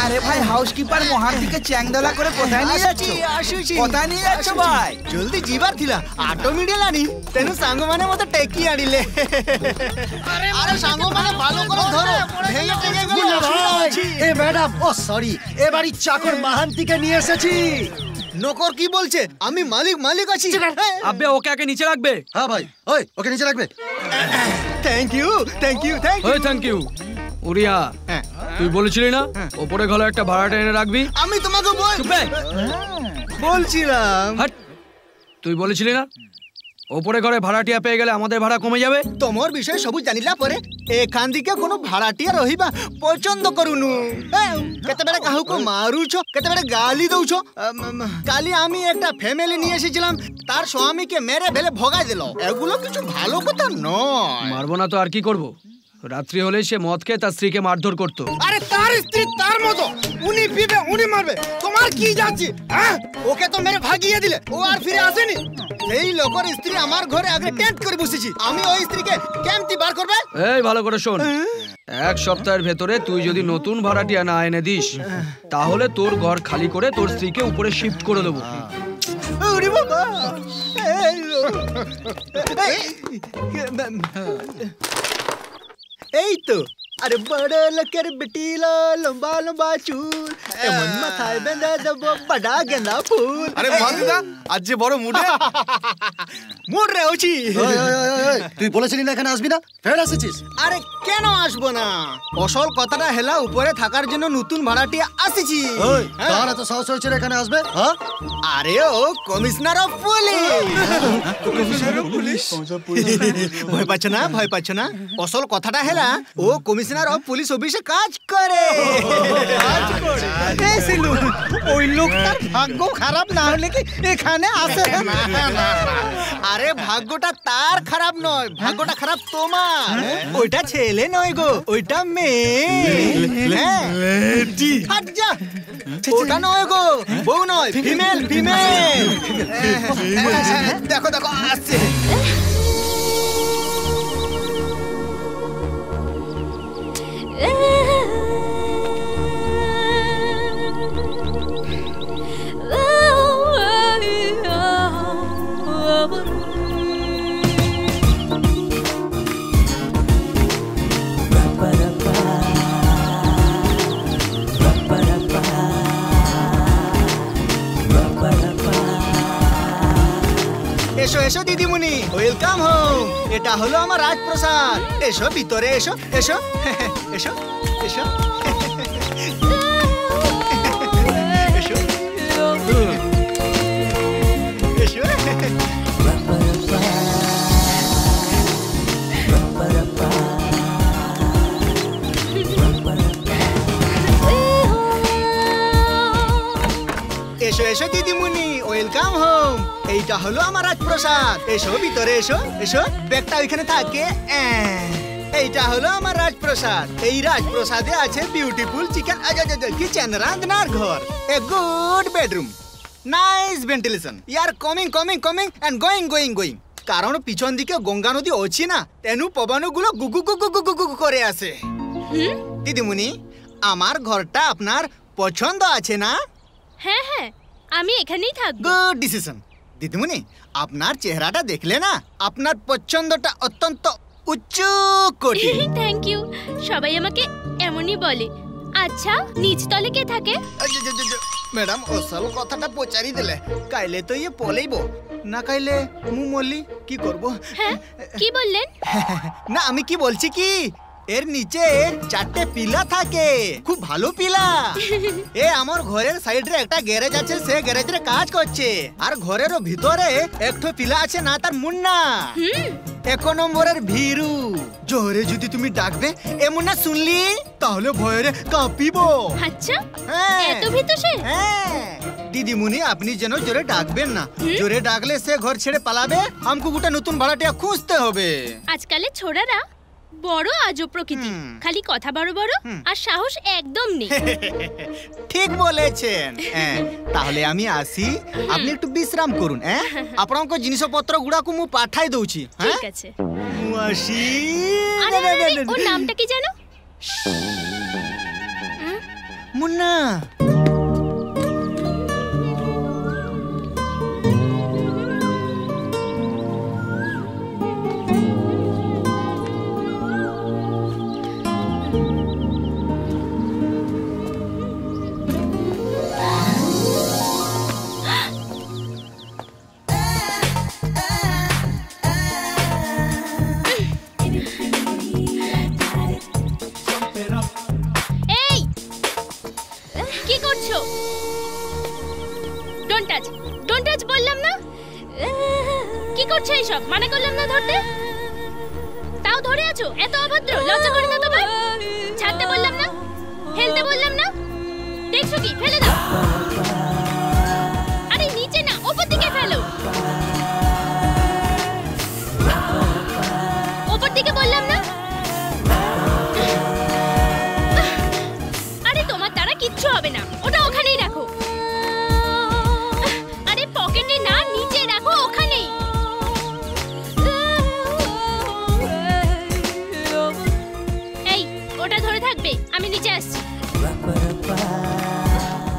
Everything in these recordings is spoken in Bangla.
আরে ভাই হাউসকিপার মহান্তিকে চ্যাংদলা করে কোথায় নিয়ে যাচ্ছ? কোথায় নিয়ে যাচ্ছ ভাই? জলদি ଯିବାର ଥିଲା ଆଟୋ ମିଳିଲାନି ତେଣୁ ସାଙ୍ଗମାନେ ମତେ ଟେକି ଆଣିଲେ। ଆରେ ସାଙ୍ଗମାନେ ভালো করে ধরো ভেঙে টেকে গেল ভাই। এ ম্যাডাম ও সরি এ বাড়ি চাকর মহান্তিকে নিয়ে এসেছি। নকর কি বলছে? আমি মালিক আছি। আবে ওকে আগে নিচে রাখবে। হ্যাঁ ভাই ওই ওকে নিচে রাখবে। থ্যাংক ইউ ওই থ্যাংক ইউ। উড়িয়া তুই বলেছিলি না ওপরে ঘরে একটা ভাড়াটা এনে রাখবি? আমি তোমাকে বলছিলাম। হাট, তুই বলেছিলি না ওপরে ঘরে ভাড়াটিয়া পেয়ে গেলে আমাদের ভাড়া কমে যাবে? তোমার বিষয় সবু জানিলা পরে এখান দিকে কোনো ভাড়াটিয়া রহিবা পছন্দ করুনু। কেতেবেলে কাহুকে মারুছ, কেতেবেলে গালি দউছ। কালি আমি একটা ফ্যামিলি নিয়ে এসেছিলাম, তার স্বামীকে মেরে ফেলে ভগাই দিল। এগুলো কিছু ভালো কথা নয়। মারবো না তো আর কি করব? রাত্রি হলে সে মদ খেয়ে তার স্ত্রীকে মারধর করতো। আরে তার স্ত্রী তার মতো, উনি পিবে উনি মারবে, তোমার কি যাচ্ছে? ওকে তো মেরে ভাগিয়ে দিলে, ও আর ফিরে আসেনি। এই লোকের স্ত্রী আমার ঘরে আগে টেন্ট করে বসেছি, আমি ওই স্ত্রীকে কেমতি বার করবে? এই ভালো করে শোন, এক সপ্তাহের ভেতরে তুই যদি নতুন ভাড়াটিয়া না এনে দিস তাহলে তোর ঘর খালি করে তোর স্ত্রীকে উপরে শিফট করে দেবো। ওরে বাবা, এই তো আরে বড় লোকের বেটিলা লম্বা লম্বা চুল, এমন মাথায় বেঁধে দেবো বড় গেন্দা ফুল। আরে মহান্তিদা আজ যে বড় মুডে মুড রে হচ্ছি। তুই বলেছিলি না এখানে আসবি না, ফের আসেছিস? আরে কেন আসবো না? আসল কথাটা হেলা উপরে থাকার জন্য নতুন ভাড়াটিয়া আসিছি। কার এত সাহস হয়েছে এখানে আসবে? হ্যাঁ আরে ও কমিশনার অফ পুলিশ। ভয় পাচ্ছ না? আসল কথাটা হেলা ও কমিশনার অফ পুলিশ অফিসে কাজ করে। ওই লোকটার ভাগ্য খারাপ না হলে কি এখানে আসে? আরে ভাগ্যটা তার খারাপ নয়, ভাগ্যটা খারাপ তোমার। ওইটা ছেলে নয় গো, ওইটা মেয়ে। ওটা নয় গো, বউ নয়, ফিমেল। দেখো আসছে। এসো দিদিমণি, ওয়েলকাম হোম। এটা হলো আমার রাজপ্রাসাদ। এসো ভিতরে, এসো। এসো দিদিমণি, ওয়েলকাম হোম। এইটা হলো আমার রাজপ্রাসাদ। এসো ভিতরে, এসো। ব্যাগটা ওইখানে থাকে। এইটা হলো আমার রাজপ্রাসাদ। এই রাজপ্রাসাদে আছে বিউটিফুল কিচেন, রান্নার ঘর, a good bedroom, nice ventilation. Air coming and going. কারণ পিছন দিকে গঙ্গা নদী আছে না, তেনু পবনগুলো গুগু করে আসে। দিদিমণি, আমার ঘরটা আপনার পছন্দ আছে না? হ্যাঁ, আমি এখানেই থাকবো। Good decision. দিদিমণি, আপনার চেহারাটা দেখলে না আপনার পছন্দটা অত্যন্ত উচ্চ কোটি। থ্যাংক ইউ, সবাই আমাকে এমনই বলে। আচ্ছা, নিচ তলে কে থাকে? ম্যাডাম আসল কথাটা পচারি দিলে, কাইলে তো ইয়ে পলেইব না, কাইলে মু মল্লি কি করব? হ্যাঁ, কি বললেন? না আমি কি বলছি কি, এর নিচে 4টে পিলা থাকে, খুব ভালো পিলা। এ আমার ঘরের সাইডে একটা গ্যারেজ আছে, সে গ্যারেজে কাজ করছে। আর ঘরের ভিতরে একটা পিলা আছে না, তার মুন্না। 1 নম্বরের ভীরু। জোরে যদি তুমি ডাকবে এ মুন্না শুনলি তাহলে ভয়ে কাঁপিব। আচ্ছা, এত ভীতু সে? দিদিমণি, আপনি যেন জোরে ডাকবেন না, জোরে ডাকলে সে ঘর ছেড়ে পালাবে। আমাকে গোটা নতুন ভাড়াটিয়া খুঁজতে হবে। আজকালের ছোড়ারা বড় আজব প্রকৃতি, খালি কথা বড় আর সাহস একদম নেই। ঠিক বলেছেন। তাহলে আমি আসি, আপনি একটু বিশ্রাম করুন। আপনাকে জিনিসপত্র গুড়াকু মু পাঠাই দউছি। ঠিক আছে, মু আসি। আরে ওর নামটা কি জানো? মুন্না এই কি করছো? ডোন্ট টাচ বললাম না। কি করছো এইসব? মানা করলাম না ধরতে, তাও ধরে আছো। এত অভদ্র, লজ্জা করে না তোমার? ছাড়তে বললাম না, ফেলতে বললাম না, দেখছো কি? ফেলে দাও। আরে নিচে না, ওপর দিকে ফেলো। ওপর দিকে বললাম না। আরে তোমার দ্বারা কিচ্ছু হবে না, ওটা ওখানেই রাখো। আরে পকেটে না, নিচে রাখো, ওখানেই। এই ওটা ধরে থাকবে, আমি নিচে আসছি।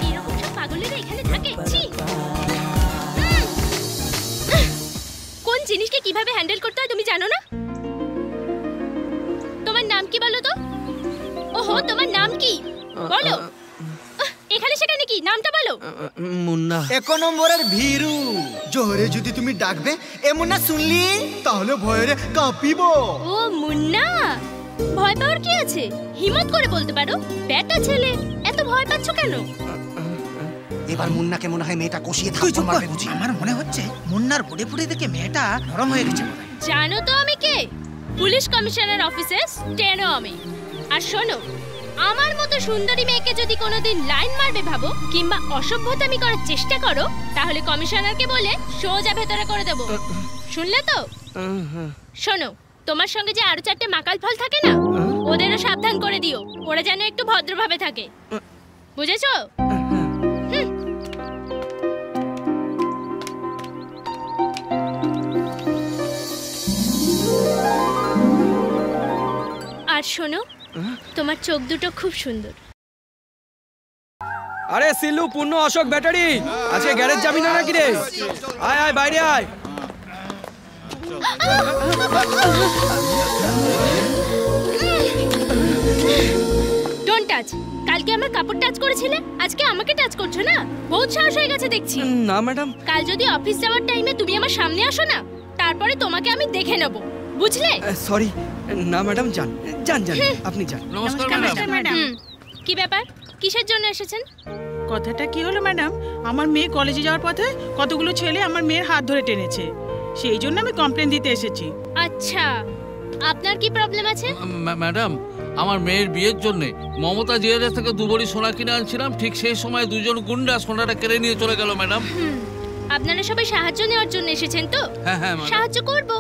এরকম সব পাগলেরা এখানে থাকে? ছি! কোন জিনিসকে কিভাবে হ্যান্ডেল করতে হয় তুমি জানো না? তোমার নাম কি বলো তো? ওহো, তোমার নাম কি বলো? এখানে সেখানে কি নামটা বলো? মুন্না। 1 নম্বরের ভীরু। জোরে যদি তুমি ডাকবে এ মুন্না শুনলি তাহলে ভয়ে কাঁপিব। ও মুন্না, ভয় পাওয়ার কি আছে? হিম্মত করে বলতে পারো। বেটা ছেলে, এত ভয় পাচ্ছ কেন? এবার মুন্নাকে মনে হয় মেয়েটা কষিয়ে তুই চুপ থাপ্পড় কর। মারবে বুঝি। আমার মনে হচ্ছে মুন্নার বডি ফুডি দেখে মেয়েটা নরম হয়ে গেছে বোধহয়। জানো তো আমি কে? পুলিশ কমিশনার অফিসের স্টেনো আমি। আর শোনো, আমার মতো সুন্দরী মেয়েকে যদি কোনোদিন লাইন মারবে ভাবো কিংবা অসভ্যতামি করার চেষ্টা করো, তাহলে কমিশনারকে বলে সোজা ভেতরে করে দেবো। শুনলে তো? শোনো, তোমার সঙ্গে যে আরো 4টে মাকাল ফল থাকে না, ওদেরও সাবধান করে দিও। ওরা যেন একটু ভদ্রভাবে থাকে, বুঝেছো? আর শোনো, তোমার চোখ দুটো খুব সুন্দর। আরে সিল্লু, পূর্ণ অশোক ব্যাটারি আজকে গ্যারেজ যাবি না নাকি রে? আয় আয়, বাইরে আয়। Don't touch. কালকে আমার কাপড় টাচ করেছিলে, আজকে আমাকে টাচ করছো না? বহুত সাহস হয়ে গেছে দেখছি। না ম্যাডাম। কাল যদি অফিস যাওয়ার টাইমে তুমি আমার সামনে আসো না, তারপরে তোমাকে আমি দেখে নেব, বুঝলে? সরি। না ম্যাডাম, যান যান যান, আপনি যান। নমস্কার ম্যাডাম। কি ব্যাপার? কিসের জন্য এসেছেন? কথাটা কি হলো ম্যাডাম, আমার মেয়ে কলেজে যাওয়ার পথে কতগুলো ছেলে আমার মেয়ের হাত ধরে টেনেছে, সেই জন্য আমি কমপ্লেন দিতে এসেছি। আচ্ছা, আপনার কি প্রবলেম আছে? ম্যাডাম, আমার মেয়ের বিয়ের জন্য মমতা জুয়েলার্স থেকে 2 ভরি সোনা কিনে আনছিলাম, ঠিক সেই সময় 2জন গুন্ডা সোনাটা কেড়ে নিয়ে চলে গেল ম্যাডাম। আপনারা সবাই সাহায্য নেওয়ার জন্য এসেছেন তো? হ্যাঁ হ্যাঁ ম্যাডাম। সাহায্য করব,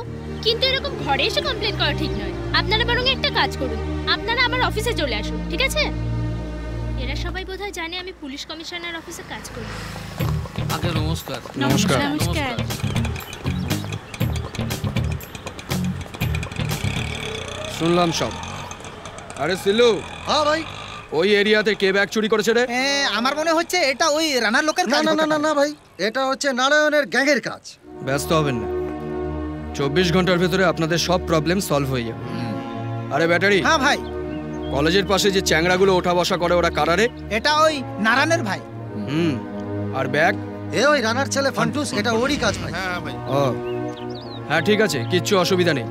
কিন্তু এরকম ঘরে এসে কমপ্লেন করা ঠিক নয়। আপনারা বরং একটা কাজ করুন, আপনারা আমার অফিসে চলে আসুন, ঠিক আছে? এরা সবাই বোধহয় জানে আমি পুলিশ কমিশনার অফিসে কাজ করি। আগে নমস্কার। নমস্কার। নমস্কার। শুনলাম সব। আরে সিল্লু, হ্যাঁ ভাই। ওই এরিয়াতে কে ব্যাগ চুরি করেছে রে? আমার মনে হচ্ছে এটা ওই রানার লোকের না কাজ না হতে না না পারে। না ভাই, এটা হচ্ছে নারায়ণের গ্যাংয়ের কাজ। ব্যস্ত হবেন না, 24 ঘন্টার ভেতরে আপনাদের সব প্রবলেম সলভ হয়ে যাবে। আরে ব্যাটারি, হ্যাঁ ভাই, কলেজের পাশে যে চ্যাংড়াগুলো ওঠা বসা করে, ওরা কারা রে? এটা ওই নারায়ণের ভাই। আর ব্যাগ? এ ওই রানার ছেলে ফান্টুস, এটা ওরই কাজ ভাই। ও হ্যাঁ, ঠিক আছে, কিচ্ছু অসুবিধা নেই।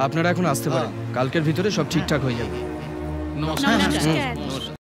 আপনারা এখন আসতে পারেন, কালকের ভিতরে সব ঠিকঠাক হয়ে যাবে। নমস্কার। নমস্কার।